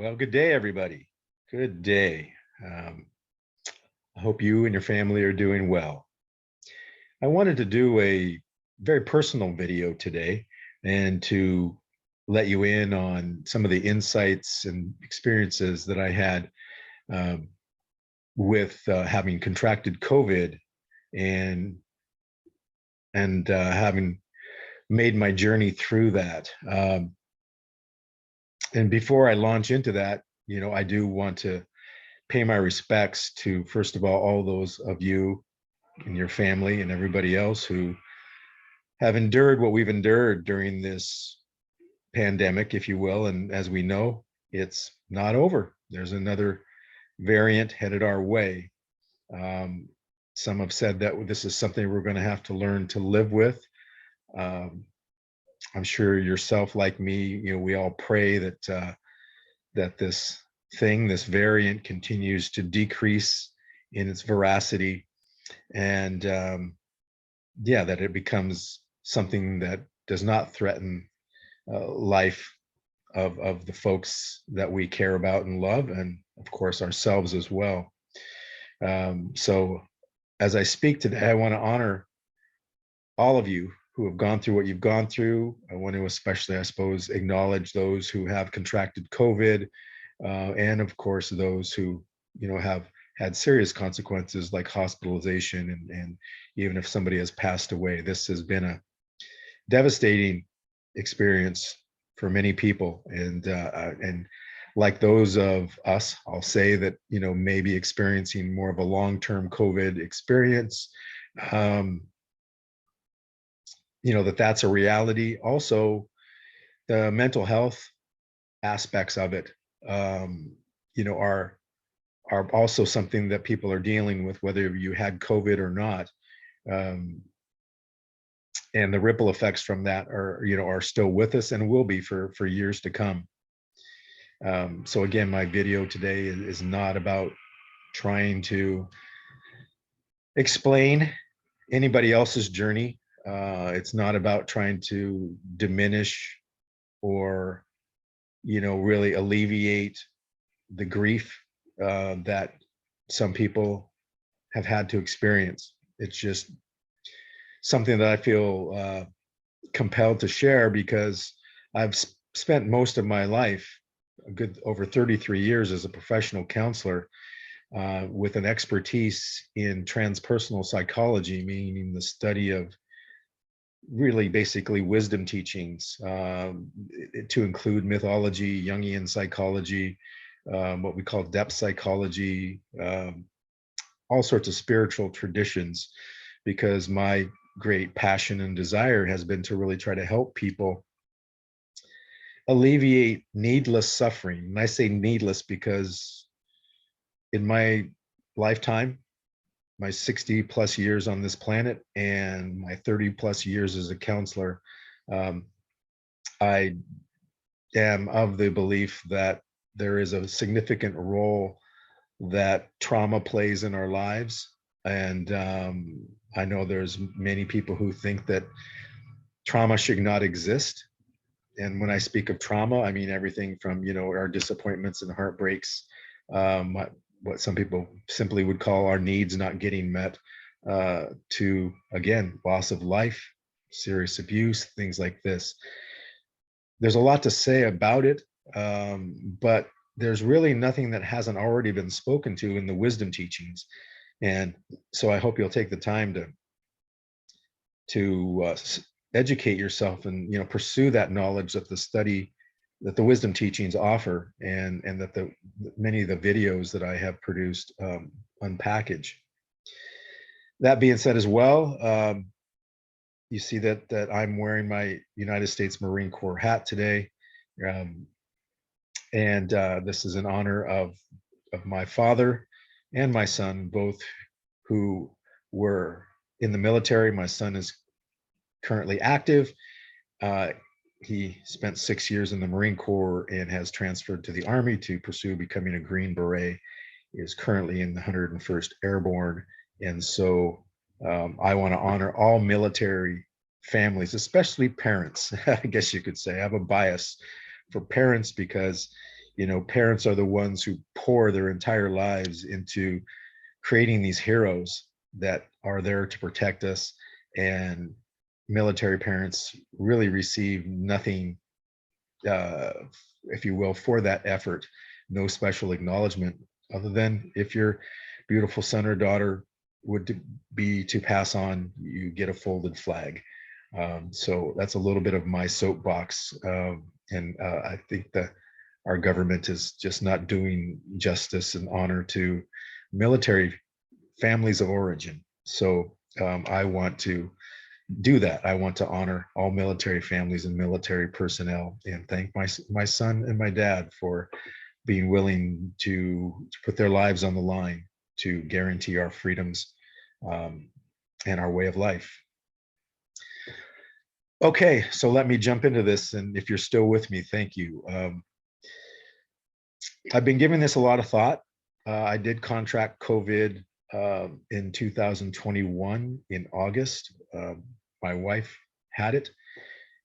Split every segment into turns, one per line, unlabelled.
Well, good day, everybody. Good day. Um, I hope you and your family are doing well. I wanted to do a very personal video today and to let you in on some of the insights and experiences that I had um, with having contracted COVID and having made my journey through that. And before I launch into that, I do want to pay my respects to, first of all those of you and your family and everybody else who have endured what we've endured during this pandemic, if you will. And as we know, it's not over. There's another variant headed our way. Um, some have said that this is something we're going to have to learn to live with. Um, I'm sure yourself, like me, we all pray that this variant continues to decrease in its veracity, and yeah, that it becomes something that does not threaten life of the folks that we care about and love, and of course ourselves as well. So as I speak today, I want to honor all of you who have gone through what you've gone through. I want to especially, I suppose, acknowledge those who have contracted COVID, and of course those who have had serious consequences like hospitalization, and even if somebody has passed away. This has been a devastating experience for many people, and like those of us, I'll say that maybe experiencing more of a long-term COVID experience, um, that's a reality. Also, the mental health aspects of it, um, are also something that people are dealing with, whether you had COVID or not. Um, and the ripple effects from that are still with us and will be for years to come. So again, my video today is not about trying to explain anybody else's journey. It's not about trying to diminish or really alleviate the grief that some people have had to experience. It's just something that I feel compelled to share because I've spent most of my life, a good over 33 years, as a professional counselor with an expertise in transpersonal psychology, meaning the study of really basically wisdom teachings, to include mythology, Jungian psychology, what we call depth psychology, all sorts of spiritual traditions, because my great passion and desire has been to really try to help people alleviate needless suffering. And I say needless because in my lifetime, my 60 plus years on this planet and my 30 plus years as a counselor, I am of the belief that there is a significant role that trauma plays in our lives. And I know there's many people who think that trauma should not exist. And when I speak of trauma, I mean everything from our disappointments and heartbreaks, what some people simply would call our needs not getting met, to, again, loss of life, serious abuse, things like this. There's a lot to say about it, but there's really nothing that hasn't already been spoken to in the wisdom teachings. And so I hope you'll take the time to educate yourself and pursue that knowledge that the wisdom teachings offer, and that many of the videos that I have produced unpackage. That being said as well, you see that I'm wearing my United States Marine Corps hat today, and this is in honor of my father and my son, both who were in the military. My son is currently active. He spent 6 years in the Marine Corps and has transferred to the Army to pursue becoming a Green Beret. He is currently in the 101st Airborne. And so I want to honor all military families, especially parents. I guess you could say I have a bias for parents because Parents are the ones who pour their entire lives into creating these heroes that are there to protect us. And military parents really receive nothing, uh, if you will, for that effort. No special acknowledgement other than if your beautiful son or daughter would be to pass on, you get a folded flag. So that's a little bit of my soapbox. And I think that our government is just not doing justice and honor to military families of origin. So I want to do that. I want to honor all military families and military personnel, and thank my son and my dad for being willing to put their lives on the line to guarantee our freedoms, and our way of life. Okay, so let me jump into this, and if you're still with me, thank you. I've been giving this a lot of thought. I did contract COVID in 2021 in August. My wife had it,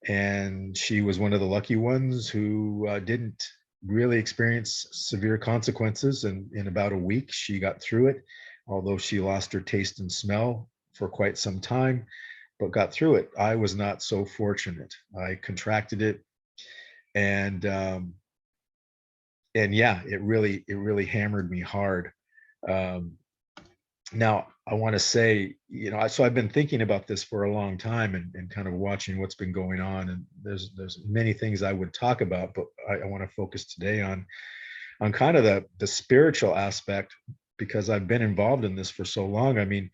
and she was one of the lucky ones who didn't really experience severe consequences. And in about a week, she got through it, although she lost her taste and smell for quite some time, but got through it. I was not so fortunate. I contracted it, and yeah, it really hammered me hard. Um, Now, I want to say, so I've been thinking about this for a long time, and kind of watching what's been going on. And there's many things I would talk about, but I want to focus today on kind of the spiritual aspect, because I've been involved in this for so long. I mean,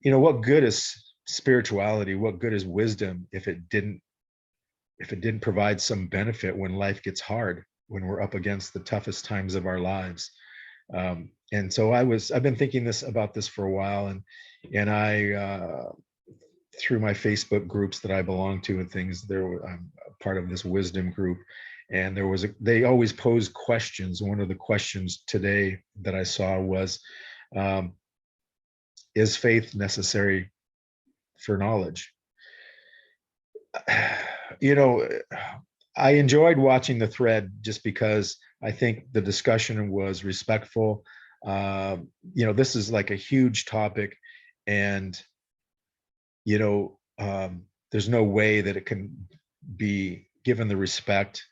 what good is spirituality? What good is wisdom if it didn't provide some benefit when life gets hard, when we're up against the toughest times of our lives? And so I've been thinking about this for a while, and I, through my Facebook groups that I belong to and things, I'm a part of this wisdom group, and they always pose questions. One of the questions today that I saw was, is faith necessary for knowledge? You know, I enjoyed watching the thread just because I think the discussion was respectful. This is like a huge topic, and there's no way that it can be given the respect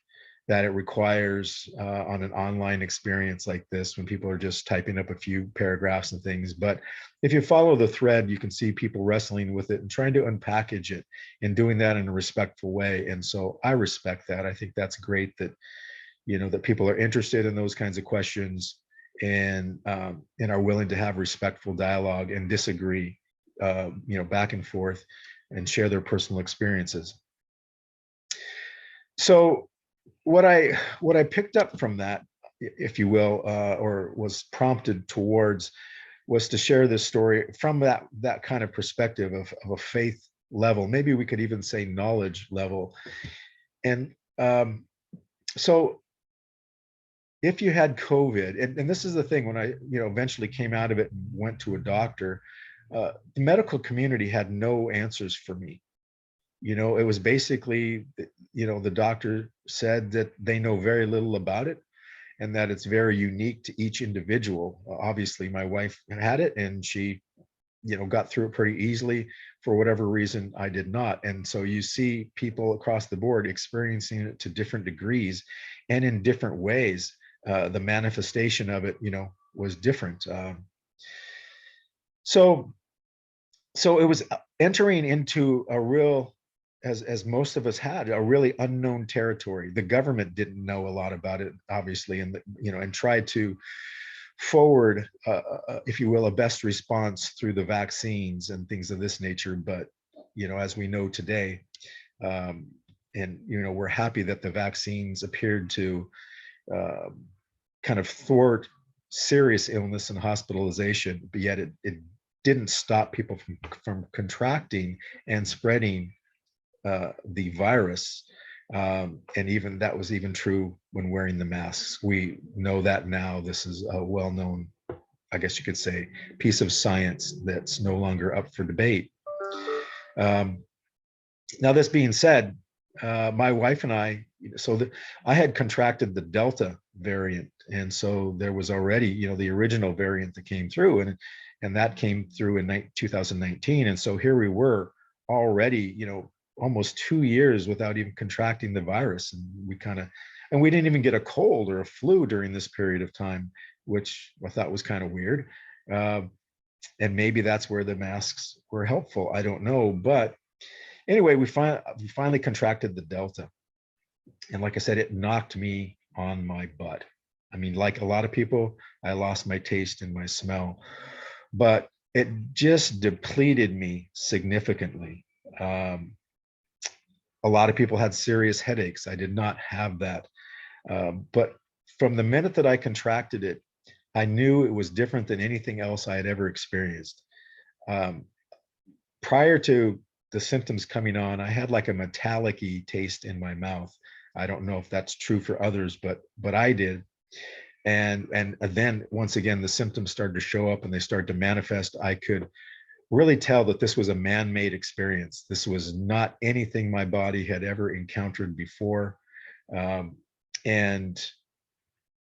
that it requires on an online experience like this, when people are just typing up a few paragraphs and things. But if you follow the thread, you can see people wrestling with it and trying to unpackage it, and doing that in a respectful way. And so I respect that. I think that's great that that people are interested in those kinds of questions, and are willing to have respectful dialogue and disagree, back and forth, and share their personal experiences. So what I picked up from that, if you will, or was prompted towards, was to share this story from that kind of perspective of a faith level. Maybe we could even say knowledge level. And so if you had COVID, and this is the thing, when I eventually came out of it and went to a doctor, the medical community had no answers for me. It was basically, the doctor said that they know very little about it, and that it's very unique to each individual. Obviously, my wife had it, and she, got through it pretty easily. For whatever reason, I did not. And so you see people across the board experiencing it to different degrees and in different ways. The manifestation of it, was different. So it was entering into a real, as most of us had, a really unknown territory. The government didn't know a lot about it, obviously, and and tried to forward, if you will, a best response through the vaccines and things of this nature. But as we know today, and we're happy that the vaccines appeared to kind of thwart serious illness and hospitalization, but yet it didn't stop people from contracting and spreading the virus. And even that was even true when wearing the masks. We know that now. This is a well-known, I guess you could say, piece of science that's no longer up for debate. Now, this being said, My wife and I, I had contracted the Delta variant, and so there was already, the original variant that came through, and that came through in 2019, and so here we were already, almost 2 years without even contracting the virus, and we didn't even get a cold or a flu during this period of time, which I thought was kind of weird. Uh, and maybe that's where the masks were helpful. I don't know, but anyway, we finally contracted the Delta, and like I said, it knocked me on my butt. I mean, like a lot of people, I lost my taste and my smell, but it just depleted me significantly. Um, a lot of people had serious headaches. I did not have that. But from the minute that I contracted it, I knew it was different than anything else I had ever experienced. Um, Prior to the symptoms coming on, I had like a metallic-y taste in my mouth. I don't know if that's true for others, but I did. And then once again, the symptoms started to show up and they started to manifest. I could really tell that this was a man-made experience. This was not anything my body had ever encountered before. Um, and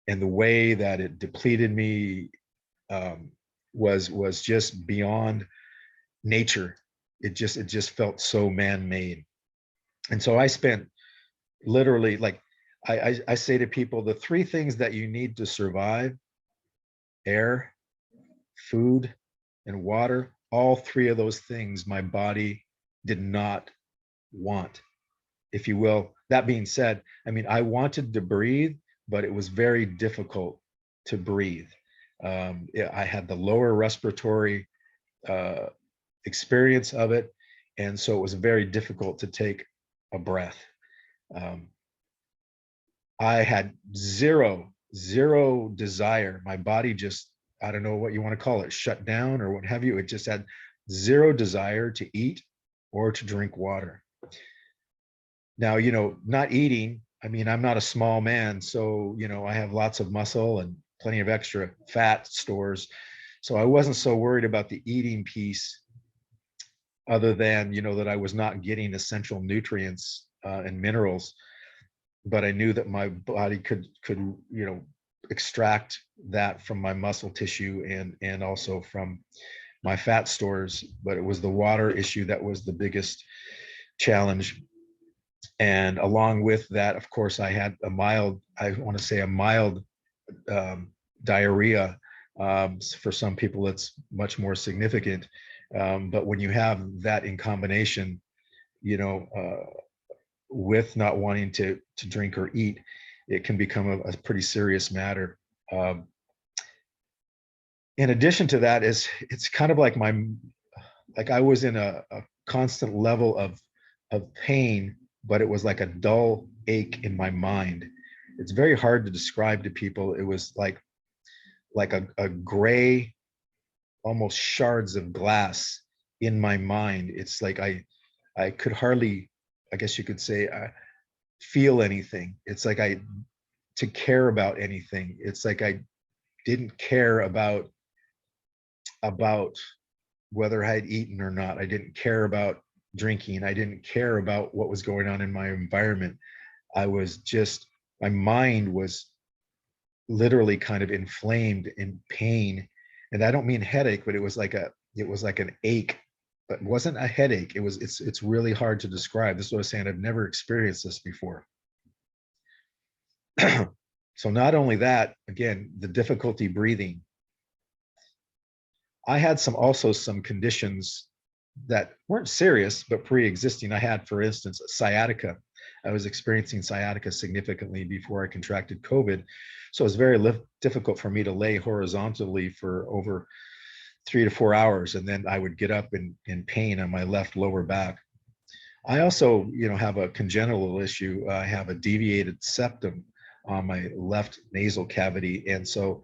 and the way that it depleted me um, was just beyond nature. It just felt so man-made. And so I spent literally, like, I say to people, the three things that you need to survive: air, food, and water. All three of those things my body did not want, if you will. That being said, I mean, I wanted to breathe, but it was very difficult to breathe. I had the lower respiratory uh, experience of it, and so it was very difficult to take a breath. Um, I had zero desire. My body just, I don't know what you want to call it, shut down or what have you. It just had zero desire to eat or to drink water. Now, not eating, I mean, I'm not a small man, so, I have lots of muscle and plenty of extra fat stores. So I wasn't so worried about the eating piece, other than, that I was not getting essential nutrients and minerals. But I knew that my body could extract that from my muscle tissue and also from my fat stores. But it was the water issue that was the biggest challenge. And along with that, of course, I had I want to say a mild diarrhea. For some people, it's much more significant. But when you have that in combination, you know, with not wanting to drink or eat, it can become a pretty serious matter. Um, in addition to that, it's kind of like I was in a constant level of pain, but it was like a dull ache in my mind. It's very hard to describe to people. It was like a gray, almost shards of glass in my mind. It's like I could hardly, I guess you could say, feel anything. It's like to care about anything. It's like I didn't care about whether I had eaten or not. I didn't care about drinking. I didn't care about what was going on in my environment. I was just, my mind was literally kind of inflamed in pain. And I don't mean headache, but it was like an ache, but it wasn't a headache. It's really hard to describe. This is what I was saying. I've never experienced this before. So not only that, again, the difficulty breathing. I had also some conditions that weren't serious, but pre-existing. I had, for instance, sciatica. I was experiencing sciatica significantly before I contracted COVID. So it was very difficult for me to lay horizontally for over 3 to 4 hours. And then I would get up in pain on my left lower back. I also, have a congenital issue. I have a deviated septum on my left nasal cavity. And so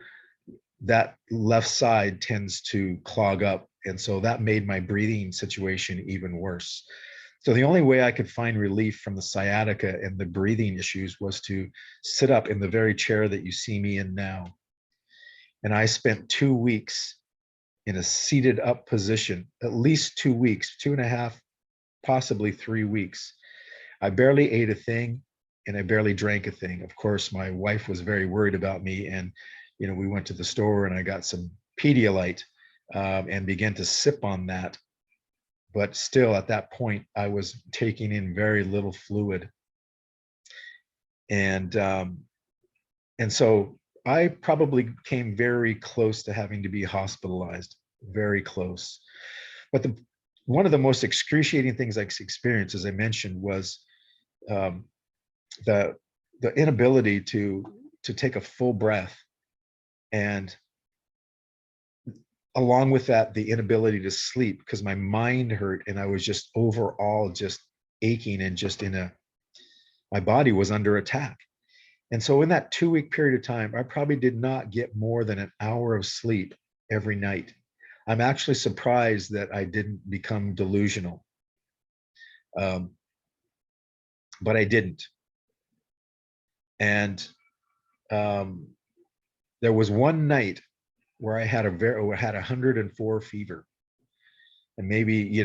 that left side tends to clog up. And so that made my breathing situation even worse. So the only way I could find relief from the sciatica and the breathing issues was to sit up in the very chair that you see me in now. And I spent 2 weeks in a seated up position, at least 2 weeks, 2.5, possibly 3 weeks. I barely ate a thing and I barely drank a thing. Of course, my wife was very worried about me, and we went to the store and I got some Pedialyte, and began to sip on that. But still, at that point, I was taking in very little fluid, and so I probably came very close to having to be hospitalized, very close. But one of the most excruciating things I experienced, as I mentioned, was um, the inability to take a full breath, and along with that, the inability to sleep because my mind hurt and I was just overall just aching, and just my body was under attack. And so in that 2-week period of time, I probably did not get more than an hour of sleep every night. I'm actually surprised that I didn't become delusional, um, but I didn't. And um, there was one night where I had 104 fever, and maybe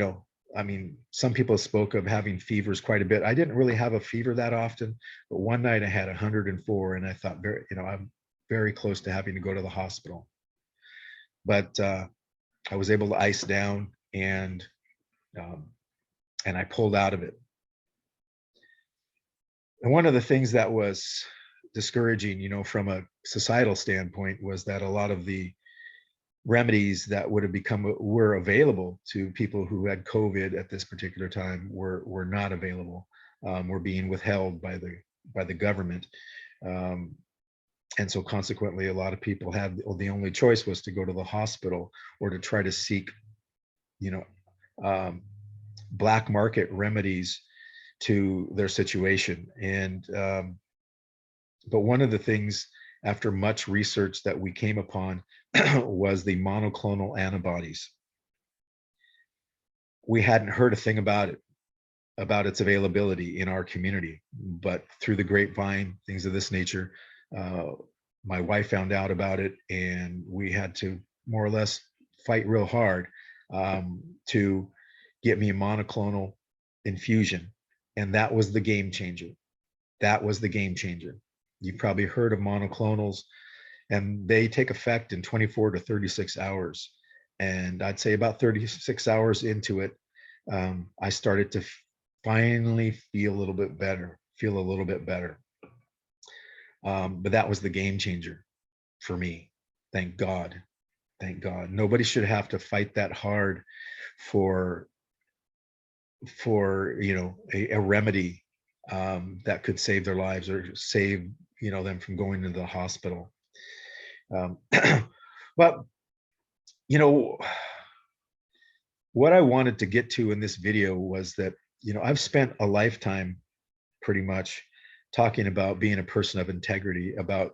I mean, some people spoke of having fevers quite a bit. I didn't really have a fever that often, but one night I had 104, and I thought, I'm very close to having to go to the hospital. But I was able to ice down, and I pulled out of it. And one of the things that was discouraging, from a societal standpoint, was that a lot of the remedies that were available to people who had COVID at this particular time were not available, were being withheld by the government. And so consequently, a lot of people the only choice was to go to the hospital or to try to seek, black market remedies to their situation. And but one of the things, after much research, that we came upon was the monoclonal antibodies. We hadn't heard a thing about its availability in our community, but through the grapevine, things of this nature, my wife found out about it, and we had to more or less fight real hard to get me a monoclonal infusion. And that was the game changer. That was the game changer. You've probably heard of monoclonals, and they take effect in 24 to 36 hours. And I'd say about 36 hours into it, I started to finally feel a little bit better. But that was the game changer for me. Thank God. Thank God. Nobody should have to fight that hard for a remedy that could save their lives, or save them from going into the hospital. But what I wanted to get to in this video was that I've spent a lifetime pretty much talking about being a person of integrity, about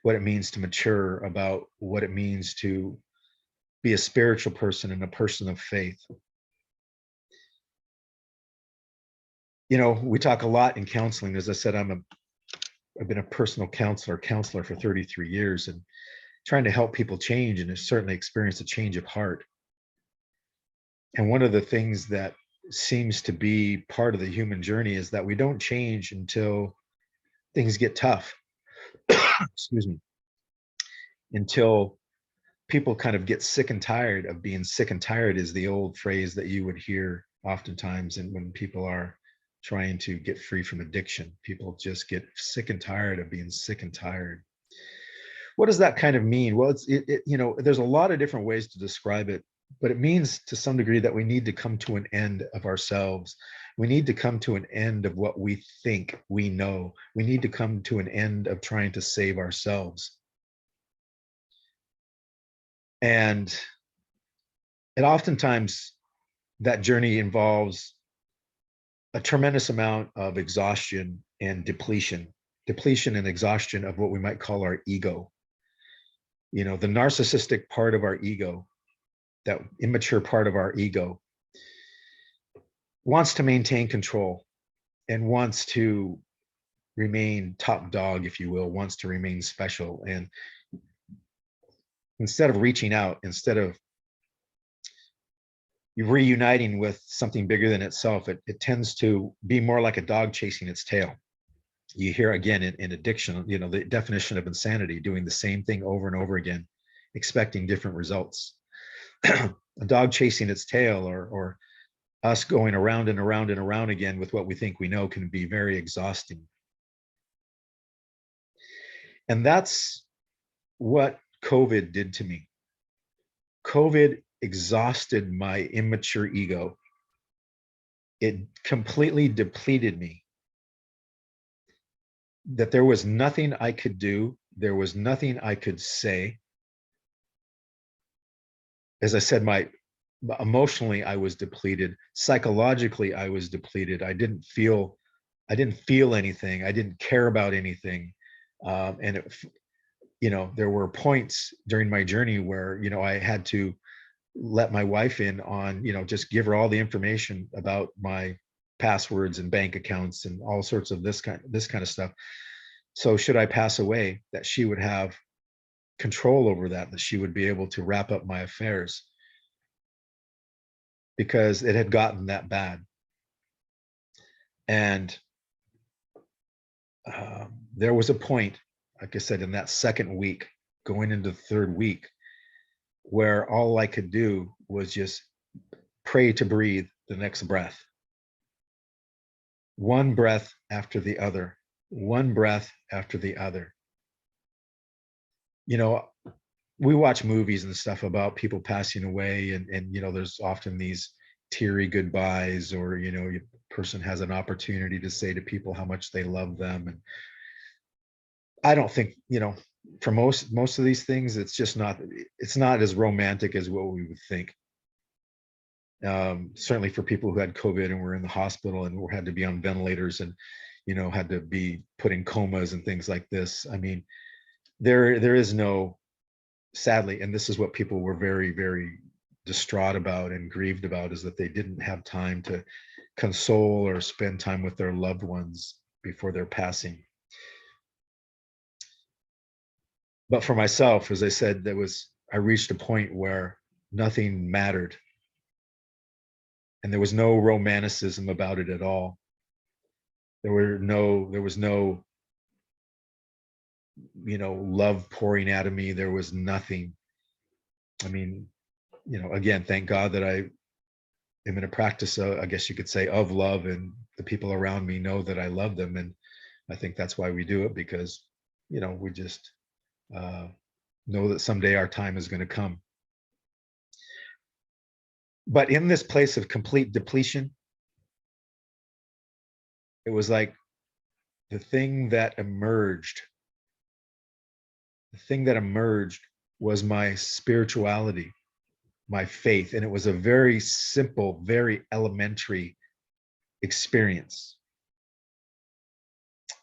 what it means to mature, about what it means to be a spiritual person and a person of faith. We talk a lot in counseling. As I said, I've been a personal counselor for 33 years, and trying to help people change, and have certainly experienced a change of heart. And one of the things that seems to be part of the human journey is that we don't change until things get tough. Excuse me. Until people kind of get sick and tired of being sick and tired, is the old phrase that you would hear oftentimes. And when people are trying to get free from addiction, people just get sick and tired of being sick and tired. What does that kind of mean? Well, there's a lot of different ways to describe it, but it means to some degree that we need to come to an end of ourselves. We need to come to an end of what we think we know. We need to come to an end of trying to save ourselves. And oftentimes that journey involves a tremendous amount of exhaustion and depletion and exhaustion of what we might call our ego. The narcissistic part of our ego, that immature part of our ego, wants to maintain control and wants to remain top dog, if you will, wants to remain special. And instead of reaching out, instead of reuniting with something bigger than itself, it tends to be more like a dog chasing its tail. You hear again in addiction, the definition of insanity, doing the same thing over and over again, expecting different results. A dog chasing its tail, or us going around and around and around again with what we think we know, can be very exhausting. And that's what COVID did to me. COVID exhausted my immature ego. It completely depleted me. That there was nothing I could do. There was nothing I could say. As I said, emotionally, I was depleted. Psychologically, I was depleted. I didn't feel anything. I didn't care about anything. And there were points during my journey where, I had to let my wife in on, just give her all the information about my passwords and bank accounts and all sorts of this kind of stuff. So should I pass away, that she would have control over that she would be able to wrap up my affairs, because it had gotten that bad. And there was a point, like I said, in that second week, going into the third week, where all I could do was just pray to breathe the next breath. One breath after the other, one breath after the other. We watch movies and stuff about people passing away, and there's often these teary goodbyes, or a person has an opportunity to say to people how much they love them. And I don't think, for most of these things, it's not as romantic as what we would think. Certainly for people who had COVID and were in the hospital and had to be on ventilators and had to be put in comas and things like this. I mean, there is no, sadly, and this is what people were very, very distraught about and grieved about, is that they didn't have time to console or spend time with their loved ones before their passing. But for myself, as I said, I reached a point where nothing mattered, and there was no romanticism about it at all. There was no love pouring out of me. There was nothing. I mean, again, thank God that I am in a practice, I guess you could say, of love, and the people around me know that I love them. And I think that's why we do it, because we just know that someday our time is going to come. But in this place of complete depletion, it was like the thing that emerged was my spirituality, my faith. And it was a very simple, very elementary experience.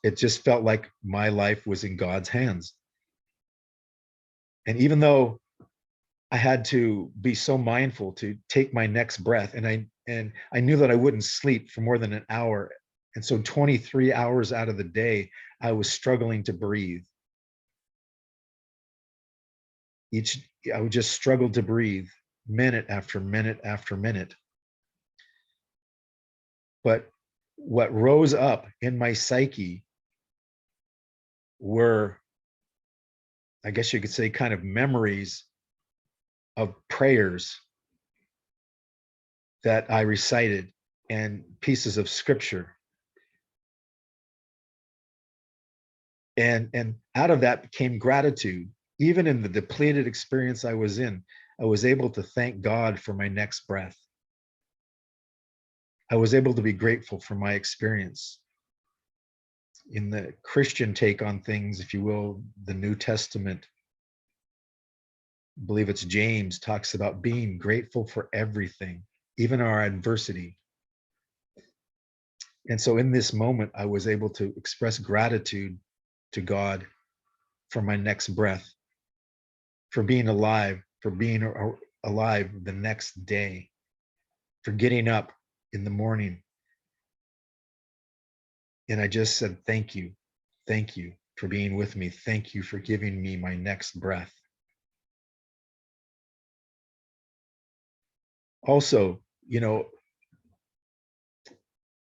It just felt like my life was in God's hands. And even though I had to be so mindful to take my next breath, and I knew that I wouldn't sleep for more than an hour. And so 23 hours out of the day, I was struggling to breathe. I would just struggle to breathe, minute after minute after minute. But what rose up in my psyche were, I guess you could say, kind of memories of prayers that I recited and pieces of scripture. And out of that came gratitude. Even in the depleted experience I was in, I was able to thank God for my next breath. I was able to be grateful for my experience. In the Christian take on things, if you will, the New Testament, I believe it's James, talks about being grateful for everything, even our adversity. And so in this moment, I was able to express gratitude to God for my next breath, for being alive, for being alive the next day, for getting up in the morning. And I just said, thank you for being with me. Thank you for giving me my next breath. Also,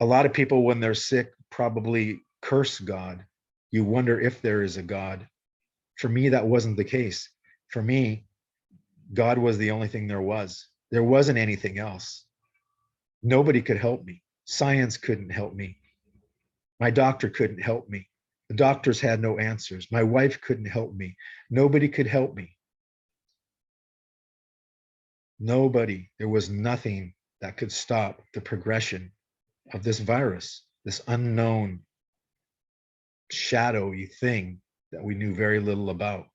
a lot of people, when they're sick, probably curse God. You wonder if there is a God. For me, that wasn't the case. For me, God was the only thing there was. There wasn't anything else. Nobody could help me. Science couldn't help me. My doctor couldn't help me. The doctors had no answers. My wife couldn't help me. Nobody could help me. Nobody. There was nothing that could stop the progression of this virus, this unknown, shadowy thing that we knew very little about.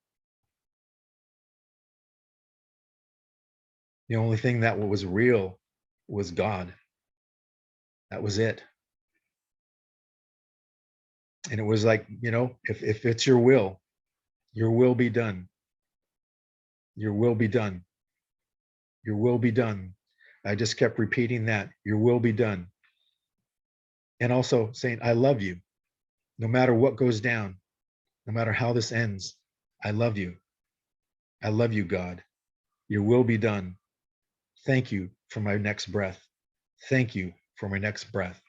The only thing that was real was God. That was it. And it was like, if it's your will be done. Your will be done. Your will be done. I just kept repeating that. Your will be done. And also saying, I love you. No matter what goes down, no matter how this ends, I love you. I love you, God. Your will be done. Thank you for my next breath. Thank you for my next breath.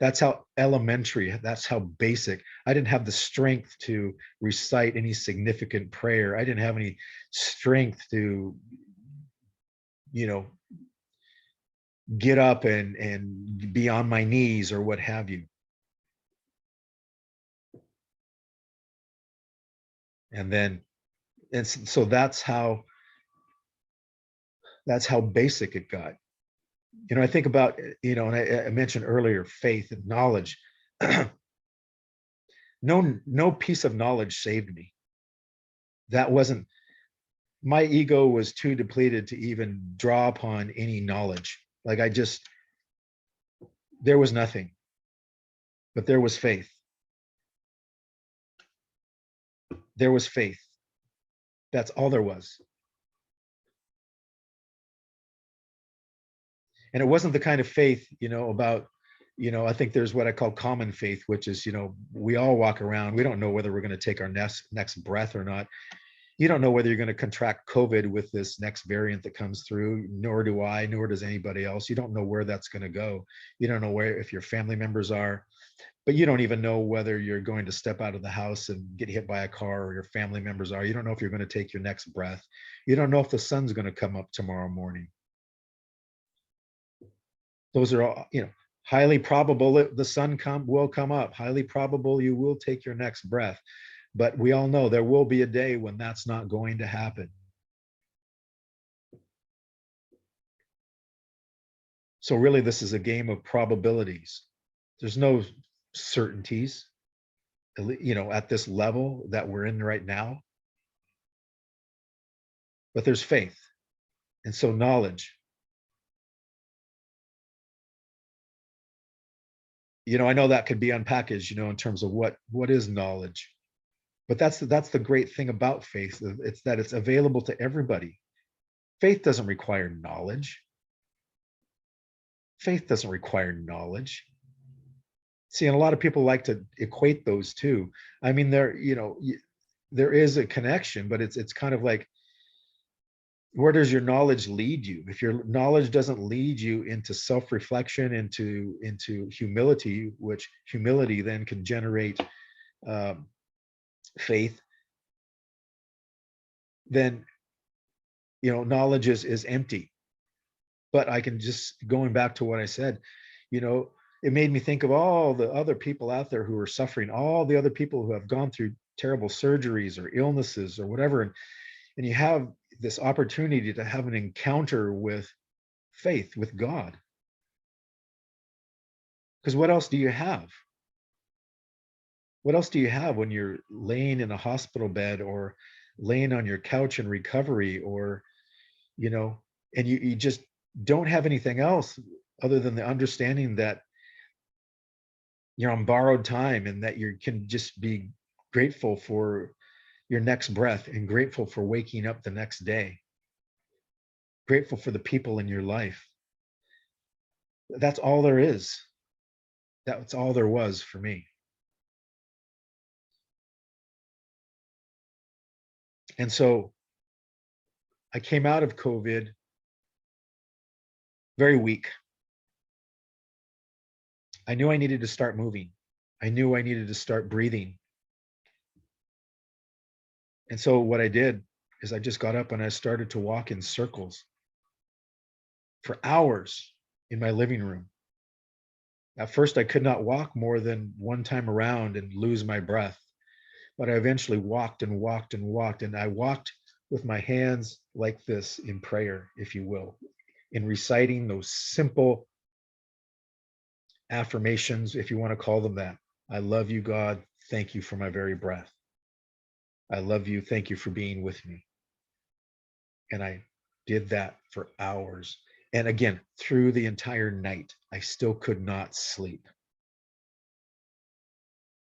That's how elementary, that's how basic. I didn't have the strength to recite any significant prayer. I didn't have any strength to, you know, get up and be on my knees or what have you. And then, and so that's how basic it got. I think about, and I mentioned earlier, faith and knowledge. No piece of knowledge saved me. That wasn't, my ego was too depleted to even draw upon any knowledge. Like there was nothing, but there was faith. There was faith. That's all there was. And it wasn't the kind of faith, about, I think there's what I call common faith, which is, we all walk around, we don't know whether we're going to take our next breath or not. You don't know whether you're going to contract COVID with this next variant that comes through, nor do I, nor does anybody else. You don't know where that's going to go. You don't know where, if your family members are, but you don't even know whether you're going to step out of the house and get hit by a car, or your family members are. You don't know if you're going to take your next breath. You don't know if the sun's going to come up tomorrow morning. Those are all, highly probable that the sun will come up. Highly probable you will take your next breath. But we all know there will be a day when that's not going to happen. So really, this is a game of probabilities. There's no certainties, at this level that we're in right now. But there's faith. And so knowledge. I know that could be unpackaged, in terms of what is knowledge. But that's the great thing about faith. It's that it's available to everybody. Faith doesn't require knowledge. Faith doesn't require knowledge. See, and a lot of people like to equate those two. I mean, there is a connection, but it's kind of like, where does your knowledge lead you? If your knowledge doesn't lead you into self-reflection, into humility, which humility then can generate faith, then knowledge is empty. But I can just, going back to what I said, it made me think of all the other people out there who are suffering, all the other people who have gone through terrible surgeries or illnesses or whatever, and you have this opportunity to have an encounter with faith, with God. Because what else do you have? What else do you have when you're laying in a hospital bed or laying on your couch in recovery, or and you just don't have anything else other than the understanding that you're on borrowed time, and that you can just be grateful for your next breath, and grateful for waking up the next day, grateful for the people in your life. That's all there is. That's all there was for me. And so I came out of COVID very weak. I knew I needed to start moving. I knew I needed to start breathing. And so what I did is I just got up and I started to walk in circles for hours in my living room. At first, I could not walk more than one time around and lose my breath, but I eventually walked and walked and walked. And I walked with my hands like this in prayer, if you will, in reciting those simple affirmations, if you want to call them that. I love you, God. Thank you for my very breath. I love you. Thank you for being with me. And I did that for hours. And again, through the entire night, I still could not sleep.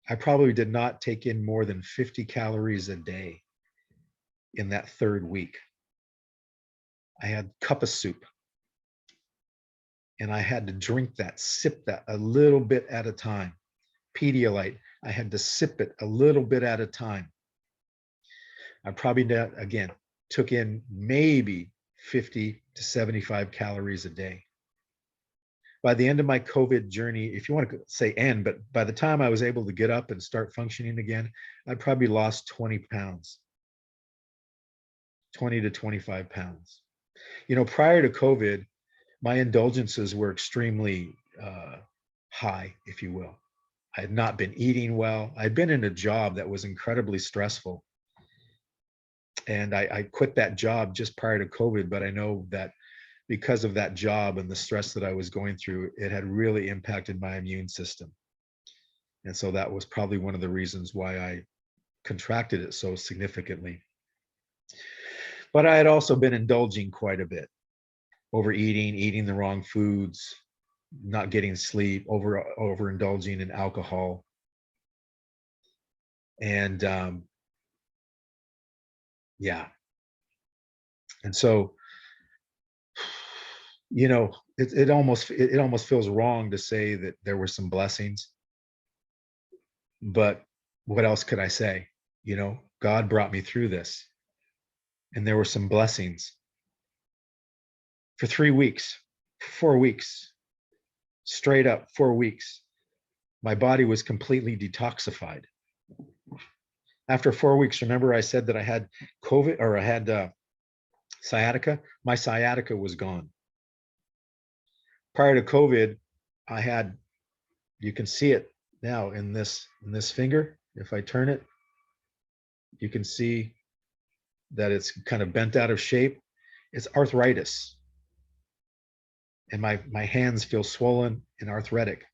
I probably did not take in more than 50 calories a day in that third week. I had a cup of soup and I had to drink that, sip that a little bit at a time. Pedialyte, I had to sip it a little bit at a time. I probably, again, took in maybe 50 to 75 calories a day. By the end of my COVID journey, if you want to say end, but by the time I was able to get up and start functioning again, I'd probably lost 20 pounds, 20 to 25 pounds. You know, prior to COVID, my indulgences were extremely high, if you will. I had not been eating well. I'd been in a job that was incredibly stressful. And I quit that job just prior to COVID, but I know that because of that job and the stress that I was going through, it had really impacted my immune system. And so that was probably one of the reasons why I contracted it so significantly. But I had also been indulging quite a bit, overeating, eating the wrong foods, not getting sleep, overindulging in alcohol. And yeah. And so, you know, it almost feels wrong to say that there were some blessings, but what else could I say? You know, God brought me through this, and there were some blessings. For 3 weeks, 4 weeks, straight up 4 weeks, my body was completely detoxified. After 4 weeks, remember I said that I had COVID, or I had sciatica? My sciatica was gone. Prior to COVID, I had, you can see it now in this finger. If I turn it, you can see that it's kind of bent out of shape. It's arthritis. And my hands feel swollen and arthritic.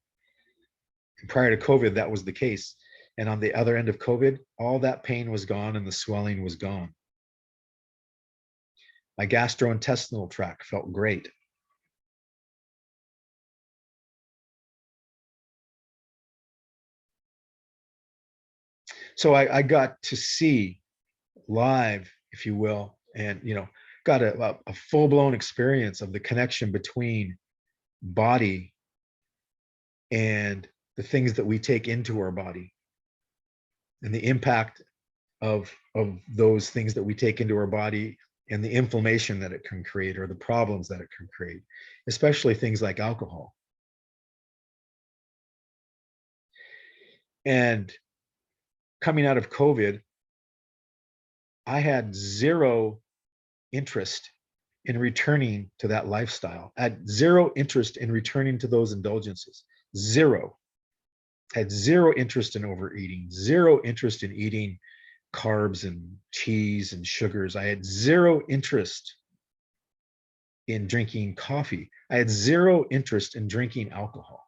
And prior to COVID, that was the case. And on the other end of COVID, all that pain was gone and the swelling was gone. My gastrointestinal tract felt great. So I got to see live, if you will, and got a full-blown experience of the connection between body and the things that we take into our body, and the impact of those things that we take into our body, and the inflammation that it can create, or the problems that it can create, especially things like alcohol. And coming out of COVID, I had zero interest in returning to that lifestyle. I had zero interest in returning to those indulgences. Zero. I had zero interest in overeating, zero interest in eating carbs and cheese and sugars. I had zero interest in drinking coffee. I had zero interest in drinking alcohol.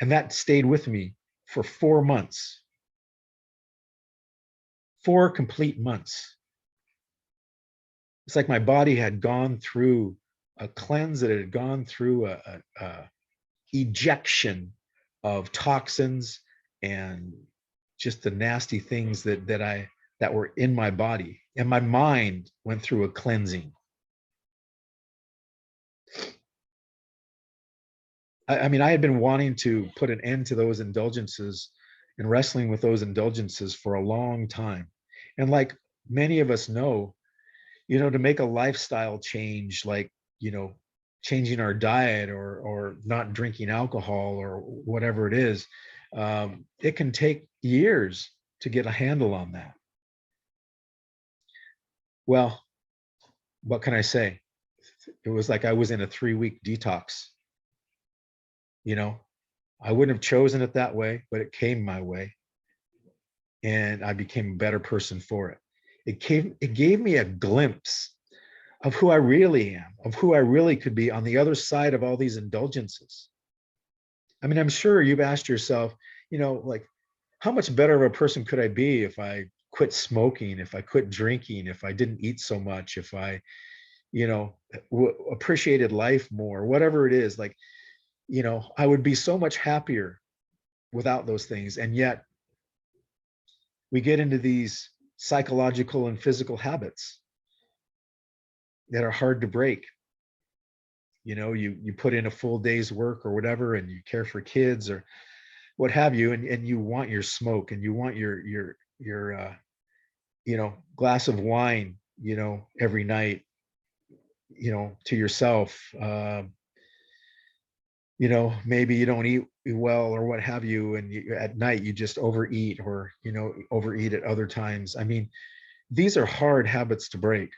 And that stayed with me for 4 months. 4 complete months. It's like my body had gone through a cleanse, that it had gone through a ejection of toxins and just the nasty things that were in my body. And my mind went through a cleansing. I mean, I had been wanting to put an end to those indulgences and wrestling with those indulgences for a long time. And like many of us know, to make a lifestyle change, like, changing our diet, or not drinking alcohol, or whatever it is, it can take years to get a handle on that. Well, what can I say? It was like I was in a 3-week detox. You know, I wouldn't have chosen it that way, but it came my way, and I became a better person for it. It gave me a glimpse of who I really am, of who I really could be on the other side of all these indulgences. I mean, I'm sure you've asked yourself, like, how much better of a person could I be if I quit smoking, if I quit drinking, if I didn't eat so much, if I, appreciated life more, whatever it is, like, I would be so much happier without those things. And yet we get into these psychological and physical habits that are hard to break. You put in a full day's work or whatever, and you care for kids or what have you, and you want your smoke, and you want your glass of wine, every night, to yourself. Maybe you don't eat well or what have you, and at night you just overeat, or overeat at other times. I mean, these are hard habits to break.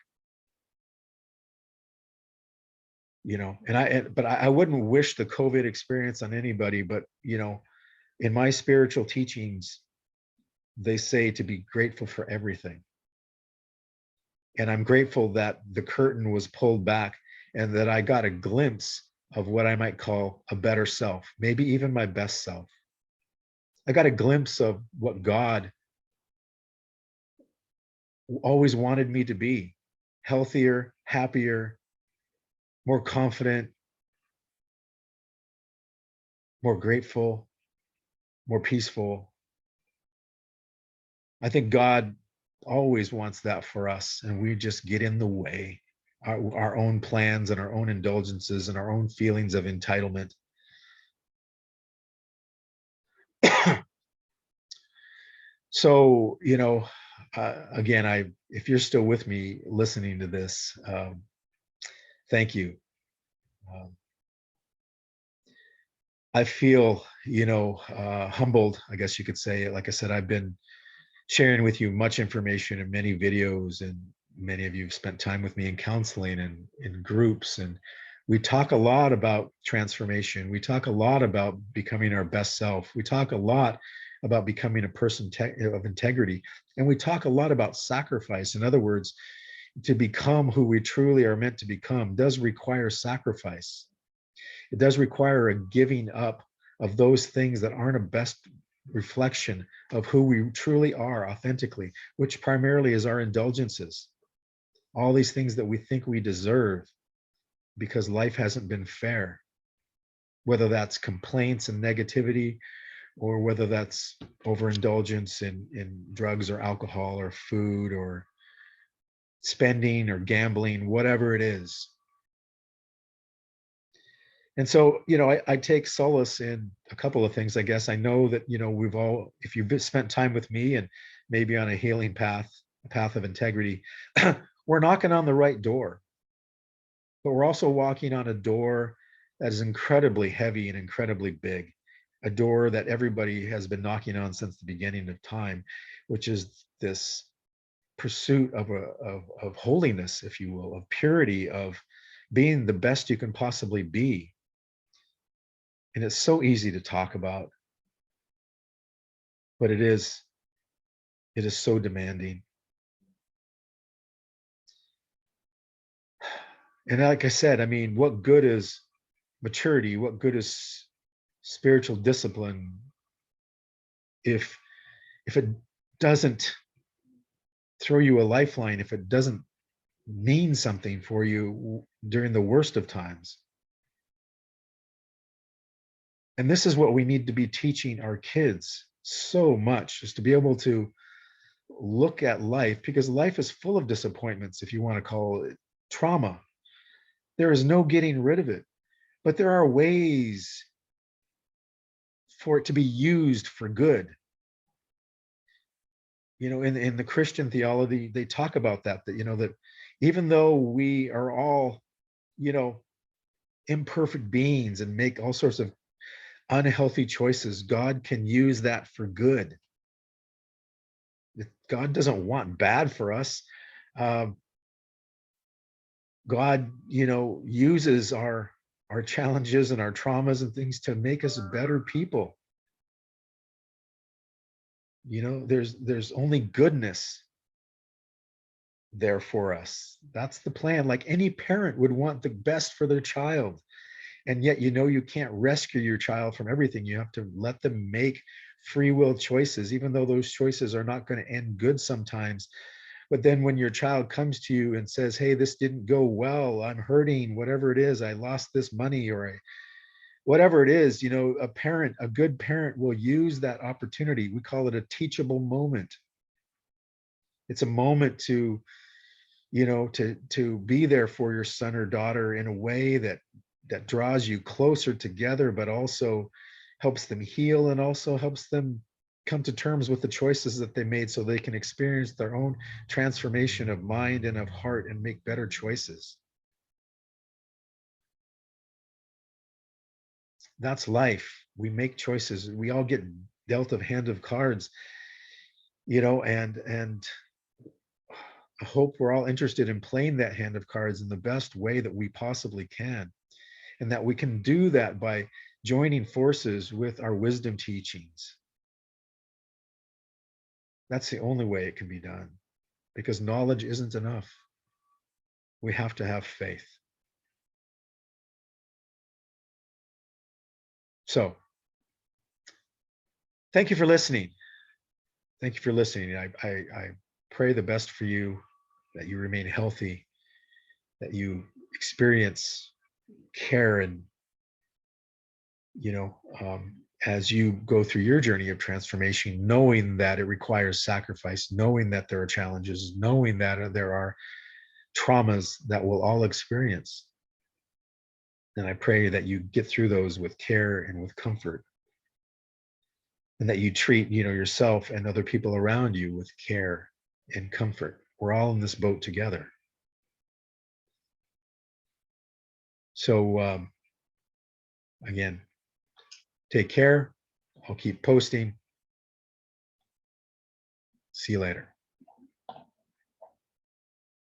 But I wouldn't wish the COVID experience on anybody, but in my spiritual teachings, they say to be grateful for everything. And I'm grateful that the curtain was pulled back, and that I got a glimpse of what I might call a better self, maybe even my best self. I got a glimpse of what God always wanted me to be: healthier, happier, more confident, more grateful, more peaceful. I think God always wants that for us, and we just get in the way. Our own plans and our own indulgences and our own feelings of entitlement. So, again, if you're still with me listening to this, thank you. Um, I feel, humbled, I guess you could say. Like I said, I've been sharing with you much information and many videos, and many of you have spent time with me in counseling and in groups. And we talk a lot about transformation. We talk a lot about becoming our best self. We talk a lot about becoming a person of integrity. And we talk a lot about sacrifice. In other words, to become who we truly are meant to become does require sacrifice. It does require a giving up of those things that aren't a best reflection of who we truly are authentically, which primarily is our indulgences. All these things that we think we deserve because life hasn't been fair, whether that's complaints and negativity, or whether that's overindulgence in drugs or alcohol or food or spending or gambling, whatever it is. And so, I take solace in a couple of things, I guess. I know that, we've all, if you've spent time with me and maybe on a healing path, a path of integrity, we're knocking on the right door, but we're also walking on a door that is incredibly heavy and incredibly big, a door that everybody has been knocking on since the beginning of time, which is this pursuit of holiness, if you will, of purity, of being the best you can possibly be. And it's so easy to talk about, but it is so demanding. And like I said, I mean, what good is maturity? What good is spiritual discipline if it doesn't throw you a lifeline, if it doesn't mean something for you during the worst of times? And this is what we need to be teaching our kids so much, is to be able to look at life, because life is full of disappointments, if you want to call it trauma. There is no getting rid of it, but there are ways for it to be used for good. In the Christian theology, they talk about that even though we are all, you know, imperfect beings and make all sorts of unhealthy choices, God can use that for good. God doesn't want bad for us. Um, God, uses our challenges and our traumas and things to make us better people. There's only goodness there for us. That's the plan. Like any parent would want the best for their child. And yet, you can't rescue your child from everything. You have to let them make free will choices, even though those choices are not going to end good sometimes. But then when your child comes to you and says, hey, this didn't go well, I'm hurting, whatever it is, I lost this money, or whatever it is, a good parent will use that opportunity. We call it a teachable moment. It's a moment to be there for your son or daughter in a way that draws you closer together, but also helps them heal and also helps them come to terms with the choices that they made so they can experience their own transformation of mind and of heart and make better choices. That's life. We make choices. We all get dealt a hand of cards, and I hope we're all interested in playing that hand of cards in the best way that we possibly can. And that we can do that by joining forces with our wisdom teachings. That's the only way it can be done, because knowledge isn't enough. We have to have faith. So, thank you for listening. Thank you for listening. I pray the best for you, that you remain healthy, that you experience care, and as you go through your journey of transformation, knowing that it requires sacrifice, knowing that there are challenges, knowing that there are traumas that we'll all experience. And I pray that you get through those with care and with comfort, and that you treat, yourself and other people around you with care and comfort. We're all in this boat together. So again, take care. I'll keep posting. See you later.